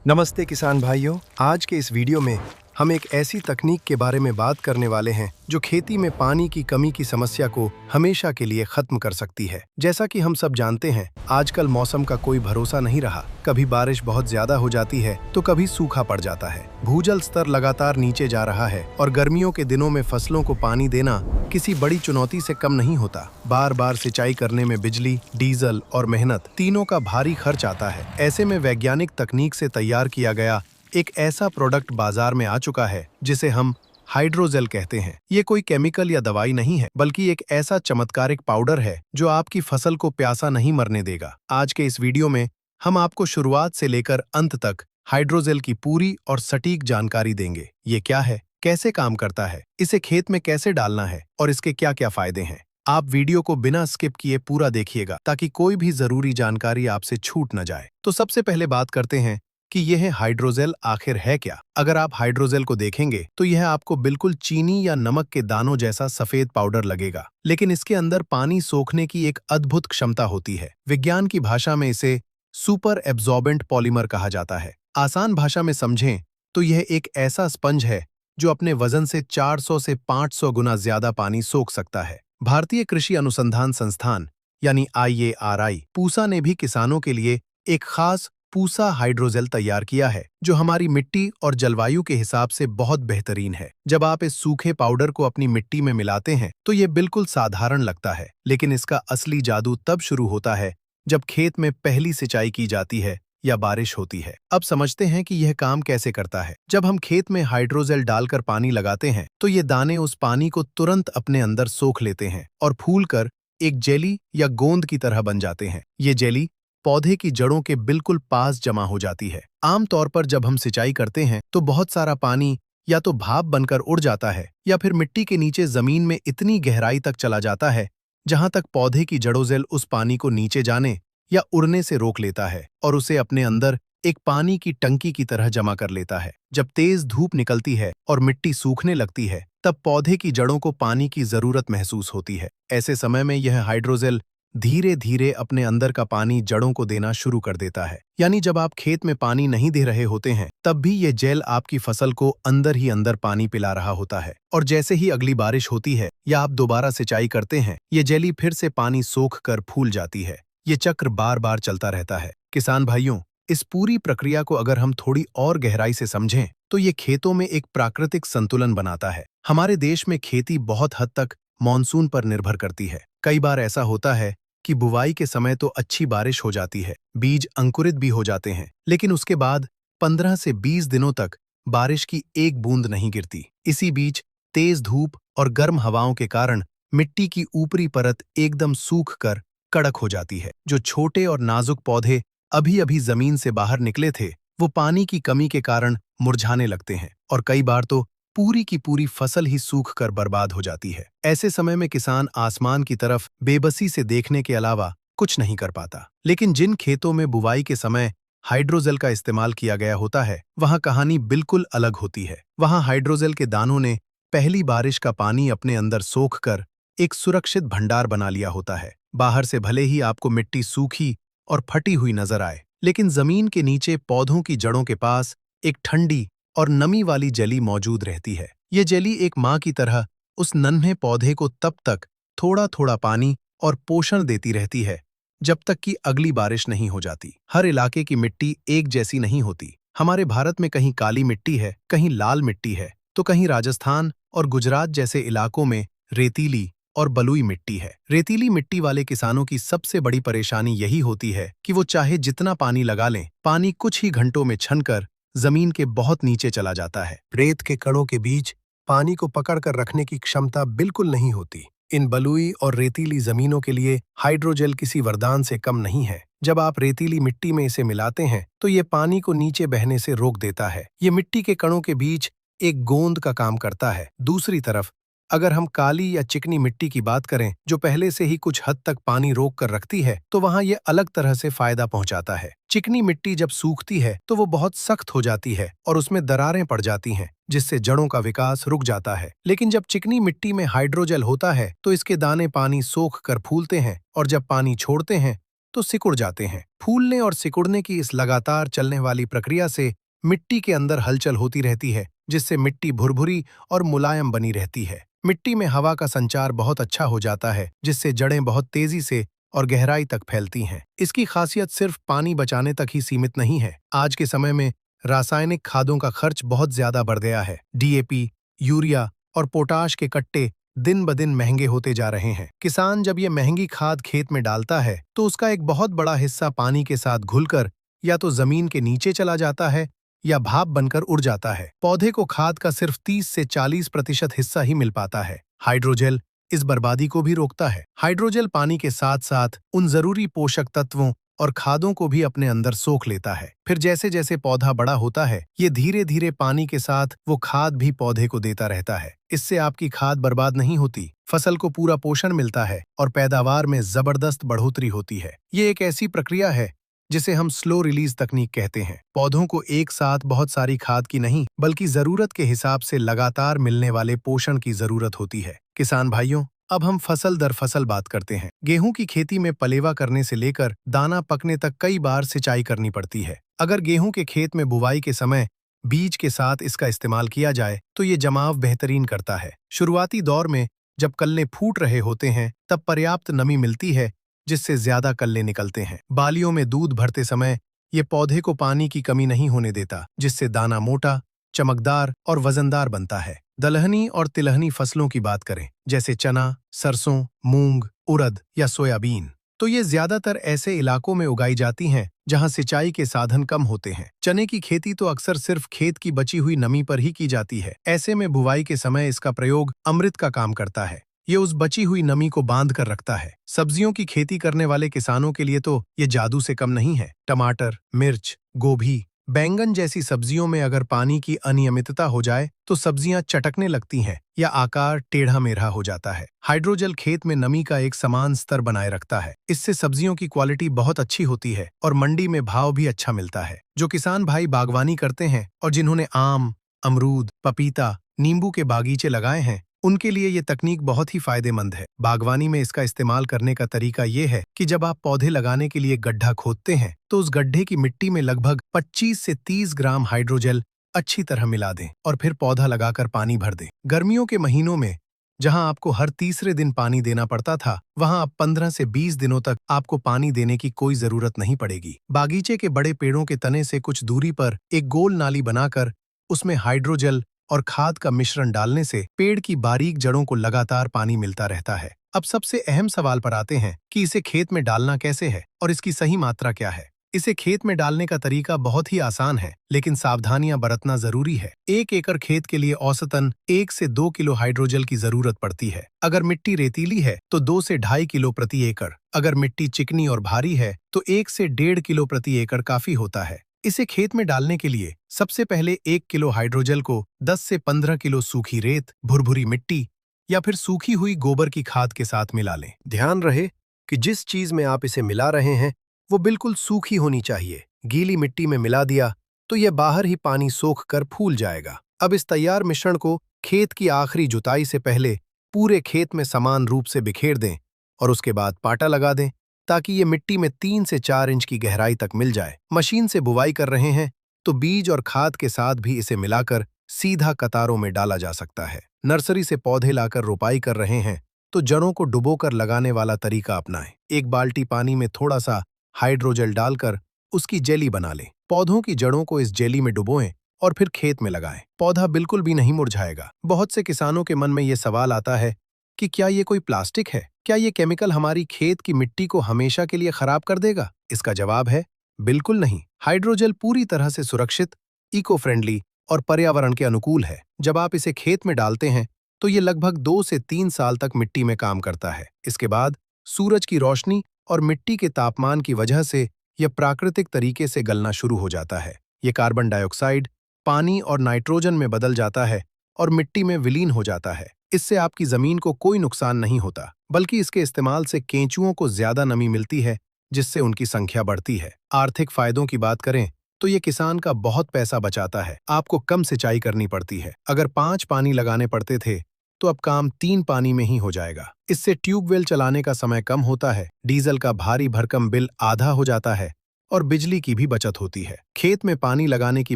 नमस्ते किसान भाइयों। आज के इस वीडियो में हम एक ऐसी तकनीक के बारे में बात करने वाले हैं जो खेती में पानी की कमी की समस्या को हमेशा के लिए खत्म कर सकती है। जैसा कि हम सब जानते हैं, आजकल मौसम का कोई भरोसा नहीं रहा। कभी बारिश बहुत ज्यादा हो जाती है तो कभी सूखा पड़ जाता है। भूजल स्तर लगातार नीचे जा रहा है और गर्मियों के दिनों में फसलों को पानी देना किसी बड़ी चुनौती से कम नहीं होता। बार बार सिंचाई करने में बिजली, डीजल और मेहनत तीनों का भारी खर्च आता है। ऐसे में वैज्ञानिक तकनीक से तैयार किया गया एक ऐसा प्रोडक्ट बाजार में आ चुका है जिसे हम हाइड्रोजेल कहते हैं। ये कोई केमिकल या दवाई नहीं है, बल्कि एक ऐसा चमत्कारिक पाउडर है जो आपकी फसल को प्यासा नहीं मरने देगा। आज के इस वीडियो में हम आपको शुरुआत से लेकर अंत तक हाइड्रोजेल की पूरी और सटीक जानकारी देंगे। ये क्या है, कैसे काम करता है, इसे खेत में कैसे डालना है और इसके क्या क्या फायदे हैं। आप वीडियो को बिना स्किप किए पूरा देखिएगा ताकि कोई भी जरूरी जानकारी आपसे छूट न जाए। तो सबसे पहले बात करते हैं कि यह हाइड्रोजेल आखिर है क्या। अगर आप हाइड्रोजेल को देखेंगे तो यह आपको बिल्कुल चीनी या नमक के दानों जैसा सफेद पाउडर लगेगा, लेकिन इसके अंदर पानी सोखने की एक अद्भुत क्षमता होती है। विज्ञान की भाषा में इसे सुपर एब्जॉर्बेंट पॉलीमर कहा जाता है। आसान भाषा में समझें तो यह एक ऐसा स्पंज है जो अपने वजन से 400 से 500 गुना ज्यादा पानी सोख सकता है। भारतीय कृषि अनुसंधान संस्थान यानी IARI पूसा ने भी किसानों के लिए एक खास पूसा हाइड्रोजेल तैयार किया है जो हमारी मिट्टी और जलवायु के हिसाब से बहुत बेहतरीन है। जब आप इस सूखे पाउडर को अपनी मिट्टी में मिलाते हैं तो ये बिल्कुल साधारण लगता है, लेकिन इसका असली जादू तब शुरू होता है जब खेत में पहली सिंचाई की जाती है या बारिश होती है। अब समझते हैं कि यह काम कैसे करता है। जब हम खेत में हाइड्रोजेल डालकर पानी लगाते हैं तो ये दाने उस पानी को तुरंत अपने अंदर सोख लेते हैं और फूलकर एक जेली या गोंद की तरह बन जाते हैं। ये जेली पौधे की जड़ों के बिल्कुल पास जमा हो जाती है। आमतौर पर जब हम सिंचाई करते हैं तो बहुत सारा पानी या तो भाप बनकर उड़ जाता है या फिर मिट्टी के नीचे जमीन में इतनी गहराई तक चला जाता है जहां तक पौधे की जड़ों उस पानी को नीचे जाने या उड़ने से रोक लेता है और उसे अपने अंदर एक पानी की टंकी की तरह जमा कर लेता है। जब तेज धूप निकलती है और मिट्टी सूखने लगती है तब पौधे की जड़ों को पानी की जरूरत महसूस होती है। ऐसे समय में यह हाइड्रोजेल धीरे धीरे अपने अंदर का पानी जड़ों को देना शुरू कर देता है। यानी जब आप खेत में पानी नहीं दे रहे होते हैं तब भी ये जेल आपकी फसल को अंदर ही अंदर पानी पिला रहा होता है, और जैसे ही अगली बारिश होती है या आप दोबारा सिंचाई करते हैं ये जेली फिर से पानी सोख कर फूल जाती है। ये चक्र बार बार चलता रहता है। किसान भाइयों, इस पूरी प्रक्रिया को अगर हम थोड़ी और गहराई से समझें तो ये खेतों में एक प्राकृतिक संतुलन बनाता है। हमारे देश में खेती बहुत हद तक मानसून पर निर्भर करती है। कई बार ऐसा होता है कि बुवाई के समय तो अच्छी बारिश हो जाती है, बीज अंकुरित भी हो जाते हैं, लेकिन उसके बाद 15 से 20 दिनों तक बारिश की एक बूंद नहीं गिरती। इसी बीच तेज धूप और गर्म हवाओं के कारण मिट्टी की ऊपरी परत एकदम सूख कर कड़क हो जाती है। जो छोटे और नाजुक पौधे अभी अभी जमीन से बाहर निकले थे वो पानी की कमी के कारण मुरझाने लगते हैं और कई बार तो पूरी की पूरी फसल ही सूख कर बर्बाद हो जाती है। ऐसे समय में किसान आसमान की तरफ बेबसी से देखने के अलावा कुछ नहीं कर पाता। लेकिन जिन खेतों में बुवाई के समय हाइड्रोजेल का इस्तेमाल किया गया होता है वहां कहानी बिल्कुल अलग होती है। वहां हाइड्रोजेल के दानों ने पहली बारिश का पानी अपने अंदर सोख कर एक सुरक्षित भंडार बना लिया होता है। बाहर से भले ही आपको मिट्टी सूखी और फटी हुई नजर आए, लेकिन जमीन के नीचे पौधों की जड़ों के पास एक ठंडी और नमी वाली जेली मौजूद रहती है। ये जेली एक माँ की तरह उस नन्हे पौधे को तब तक थोड़ा थोड़ा पानी और पोषण देती रहती है जब तक कि अगली बारिश नहीं हो जाती। हर इलाके की मिट्टी एक जैसी नहीं होती। हमारे भारत में कहीं काली मिट्टी है, कहीं लाल मिट्टी है, तो कहीं राजस्थान और गुजरात जैसे इलाकों में रेतीली और बलुई मिट्टी है। रेतीली मिट्टी वाले किसानों की सबसे बड़ी परेशानी यही होती है कि वो चाहे जितना पानी लगा लें, पानी कुछ ही घंटों में छनकर जमीन के बहुत नीचे चला जाता है। रेत के कणों के बीच पानी को पकड़ कर रखने की क्षमता बिल्कुल नहीं होती। इन बलुई और रेतीली जमीनों के लिए हाइड्रोजेल किसी वरदान से कम नहीं है। जब आप रेतीली मिट्टी में इसे मिलाते हैं तो ये पानी को नीचे बहने से रोक देता है। ये मिट्टी के कणों के बीच एक गोंद का काम करता है। दूसरी तरफ अगर हम काली या चिकनी मिट्टी की बात करें जो पहले से ही कुछ हद तक पानी रोक कर रखती है तो वहां ये अलग तरह से फायदा पहुंचाता है। चिकनी मिट्टी जब सूखती है तो वो बहुत सख्त हो जाती है और उसमें दरारें पड़ जाती हैं, जिससे जड़ों का विकास रुक जाता है। लेकिन जब चिकनी मिट्टी में हाइड्रोजेल होता है तो इसके दाने पानी सोख कर फूलते हैं और जब पानी छोड़ते हैं तो सिकुड़ जाते हैं। फूलने और सिकुड़ने की इस लगातार चलने वाली प्रक्रिया से मिट्टी के अंदर हलचल होती रहती है, जिससे मिट्टी भुरभुरी और मुलायम बनी रहती है। मिट्टी में हवा का संचार बहुत अच्छा हो जाता है, जिससे जड़ें बहुत तेजी से और गहराई तक फैलती हैं। इसकी खासियत सिर्फ पानी बचाने तक ही सीमित नहीं है। आज के समय में रासायनिक खादों का खर्च बहुत ज्यादा बढ़ गया है। डीएपी, यूरिया और पोटाश के कट्टे दिन ब दिन महंगे होते जा रहे हैं। किसान जब ये महंगी खाद खेत में डालता है तो उसका एक बहुत बड़ा हिस्सा पानी के साथ घुलकर या तो जमीन के नीचे चला जाता है या भाप बनकर उड़ जाता है। पौधे को खाद का सिर्फ 30 से 40% हिस्सा ही मिल पाता है। हाइड्रोजेल इस बर्बादी को भी रोकता है। हाइड्रोजेल पानी के साथ साथ उन जरूरी पोषक तत्वों और खादों को भी अपने अंदर सोख लेता है। फिर जैसे जैसे पौधा बड़ा होता है, ये धीरे धीरे पानी के साथ वो खाद भी पौधे को देता रहता है। इससे आपकी खाद बर्बाद नहीं होती, फसल को पूरा पोषण मिलता है और पैदावार में जबरदस्त बढ़ोतरी होती है। ये एक ऐसी प्रक्रिया है जिसे हम स्लो रिलीज तकनीक कहते हैं। पौधों को एक साथ बहुत सारी खाद की नहीं, बल्कि जरूरत के हिसाब से लगातार मिलने वाले पोषण की जरूरत होती है। किसान भाइयों, अब हम फसल दर फसल बात करते हैं। गेहूं की खेती में पलेवा करने से लेकर दाना पकने तक कई बार सिंचाई करनी पड़ती है। अगर गेहूं के खेत में बुवाई के समय बीज के साथ इसका इस्तेमाल किया जाए तो ये जमाव बेहतरीन करता है। शुरुआती दौर में जब कल्ले फूट रहे होते हैं तब पर्याप्त नमी मिलती है, जिससे ज्यादा कल्ले निकलते हैं। बालियों में दूध भरते समय ये पौधे को पानी की कमी नहीं होने देता, जिससे दाना मोटा, चमकदार और वजनदार बनता है। दलहनी और तिलहनी फसलों की बात करें, जैसे चना, सरसों, मूंग, उड़द या सोयाबीन, तो ये ज्यादातर ऐसे इलाकों में उगाई जाती हैं जहां सिंचाई के साधन कम होते हैं। चने की खेती तो अक्सर सिर्फ खेत की बची हुई नमी पर ही की जाती है। ऐसे में बुवाई के समय इसका प्रयोग अमृत का काम करता है। ये उस बची हुई नमी को बांध कर रखता है। सब्जियों की खेती करने वाले किसानों के लिए तो ये जादू से कम नहीं है। टमाटर, मिर्च, गोभी, बैंगन जैसी सब्जियों में अगर पानी की अनियमितता हो जाए तो सब्जियां चटकने लगती हैं या आकार टेढ़ा मेढ़ा हो जाता है। हाइड्रोजेल खेत में नमी का एक समान स्तर बनाए रखता है। इससे सब्जियों की क्वालिटी बहुत अच्छी होती है और मंडी में भाव भी अच्छा मिलता है। जो किसान भाई बागवानी करते हैं और जिन्होंने आम, अमरूद, पपीता, नींबू के बागीचे लगाए हैं, उनके लिए ये तकनीक बहुत ही फायदेमंद है। बागवानी में इसका इस्तेमाल करने का तरीका ये है कि जब आप पौधे लगाने के लिए गड्ढा खोदते हैं तो उस गड्ढे की मिट्टी में लगभग 25 से 30 ग्राम हाइड्रोजेल अच्छी तरह मिला दें और फिर पौधा लगाकर पानी भर दें। गर्मियों के महीनों में जहां आपको हर तीसरे दिन पानी देना पड़ता था, वहां अब 15 से 20 दिनों तक आपको पानी देने की कोई जरूरत नहीं पड़ेगी। बागीचे के बड़े पेड़ों के तने से कुछ दूरी पर एक गोल नाली बनाकर उसमें हाइड्रोजेल और खाद का मिश्रण डालने से पेड़ की बारीक जड़ों को लगातार पानी मिलता रहता है। अब सबसे अहम सवाल पर आते हैं कि इसे खेत में डालना कैसे है और इसकी सही मात्रा क्या है। इसे खेत में डालने का तरीका बहुत ही आसान है, लेकिन सावधानियां बरतना जरूरी है। 1 एकड़ खेत के लिए औसतन 1 से 2 किलो हाइड्रोजेल की जरूरत पड़ती है। अगर मिट्टी रेतीली है तो 2 से 2.5 किलो प्रति एकड़। अगर मिट्टी चिकनी और भारी है तो 1 से 1.5 किलो प्रति एकड़ काफी होता है। इसे खेत में डालने के लिए सबसे पहले 1 किलो हाइड्रोजेल को 10 से 15 किलो सूखी रेत, भुरभुरी मिट्टी या फिर सूखी हुई गोबर की खाद के साथ मिला लें। ध्यान रहे कि जिस चीज में आप इसे मिला रहे हैं वो बिल्कुल सूखी होनी चाहिए। गीली मिट्टी में मिला दिया तो यह बाहर ही पानी सोख कर फूल जाएगा। अब इस तैयार मिश्रण को खेत की आखिरी जुताई से पहले पूरे खेत में समान रूप से बिखेर दें और उसके बाद पाटा लगा दें ताकि ये मिट्टी में 3 से 4 इंच की गहराई तक मिल जाए। मशीन से बुवाई कर रहे हैं तो बीज और खाद के साथ भी इसे मिलाकर सीधा कतारों में डाला जा सकता है। नर्सरी से पौधे लाकर रोपाई कर रहे हैं तो जड़ों को डुबोकर लगाने वाला तरीका अपनाएं। 1 बाल्टी पानी में थोड़ा सा हाइड्रोजेल डालकर उसकी जेली बना लें। पौधों की जड़ों को इस जेली में डुबोएं और फिर खेत में लगाएं। पौधा बिल्कुल भी नहीं मुरझाएगा। बहुत से किसानों के मन में ये सवाल आता है कि क्या ये कोई प्लास्टिक है? क्या ये केमिकल हमारी खेत की मिट्टी को हमेशा के लिए खराब कर देगा? इसका जवाब है बिल्कुल नहीं। हाइड्रोजेल पूरी तरह से सुरक्षित, इको फ्रेंडली और पर्यावरण के अनुकूल है। जब आप इसे खेत में डालते हैं तो ये लगभग 2 से 3 साल तक मिट्टी में काम करता है। इसके बाद सूरज की रोशनी और मिट्टी के तापमान की वजह से यह प्राकृतिक तरीके से गलना शुरू हो जाता है। ये कार्बन डाइऑक्साइड, पानी और नाइट्रोजन में बदल जाता है और मिट्टी में विलीन हो जाता है। इससे आपकी जमीन को कोई नुकसान नहीं होता, बल्कि इसके इस्तेमाल से केंचुओं को ज्यादा नमी मिलती है, जिससे उनकी संख्या बढ़ती है। आर्थिक फायदों की बात करें तो ये किसान का बहुत पैसा बचाता है। आपको कम सिंचाई करनी पड़ती है। अगर 5 पानी लगाने पड़ते थे तो अब काम 3 पानी में ही हो जाएगा। इससे ट्यूबवेल चलाने का समय कम होता है, डीजल का भारी भरकम बिल आधा हो जाता है और बिजली की भी बचत होती है। खेत में पानी लगाने की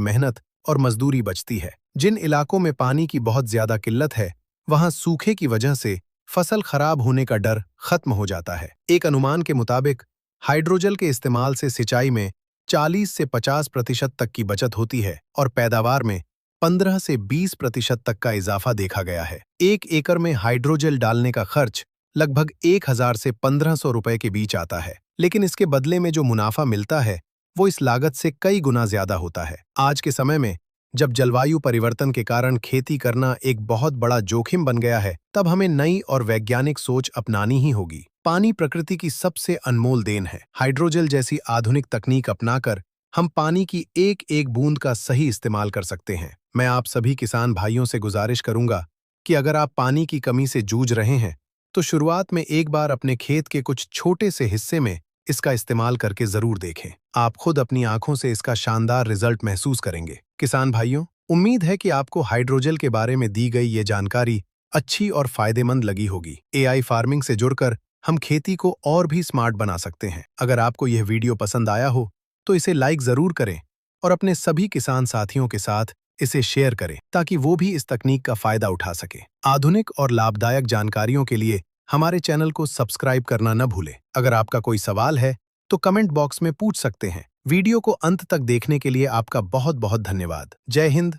मेहनत और मजदूरी बचती है। जिन इलाकों में पानी की बहुत ज्यादा किल्लत है, वहां सूखे की वजह से फसल खराब होने का डर खत्म हो जाता है। एक अनुमान के मुताबिक हाइड्रोजल के इस्तेमाल से सिंचाई में 40 से 50% तक की बचत होती है और पैदावार में 15 से 20% तक का इजाफा देखा गया है। 1 एकड़ में हाइड्रोजल डालने का खर्च लगभग 1000 से 1500 रुपए के बीच आता है, लेकिन इसके बदले में जो मुनाफा मिलता है वो इस लागत से कई गुना ज्यादा होता है। आज के समय में जब जलवायु परिवर्तन के कारण खेती करना एक बहुत बड़ा जोखिम बन गया है, तब हमें नई और वैज्ञानिक सोच अपनानी ही होगी। पानी प्रकृति की सबसे अनमोल देन है। हाइड्रोजल जैसी आधुनिक तकनीक अपनाकर हम पानी की एक एक बूंद का सही इस्तेमाल कर सकते हैं। मैं आप सभी किसान भाइयों से गुजारिश करूंगा कि अगर आप पानी की कमी से जूझ रहे हैं, तो शुरुआत में एक बार अपने खेत के कुछ छोटे से हिस्से में इसका इस्तेमाल करके जरूर देखें। आप खुद अपनी आंखों से इसका शानदार रिजल्ट महसूस करेंगे। किसान भाइयों, उम्मीद है कि आपको हाइड्रोजल के बारे में दी गई ये जानकारी अच्छी और फायदेमंद लगी होगी। एआई फार्मिंग से जुड़कर हम खेती को और भी स्मार्ट बना सकते हैं। अगर आपको यह वीडियो पसंद आया हो तो इसे लाइक जरूर करें और अपने सभी किसान साथियों के साथ इसे शेयर करें ताकि वो भी इस तकनीक का फायदा उठा सके। आधुनिक और लाभदायक जानकारियों के लिए हमारे चैनल को सब्सक्राइब करना न भूलें। अगर आपका कोई सवाल है तो कमेंट बॉक्स में पूछ सकते हैं। वीडियो को अंत तक देखने के लिए आपका बहुत बहुत धन्यवाद। जय हिंद।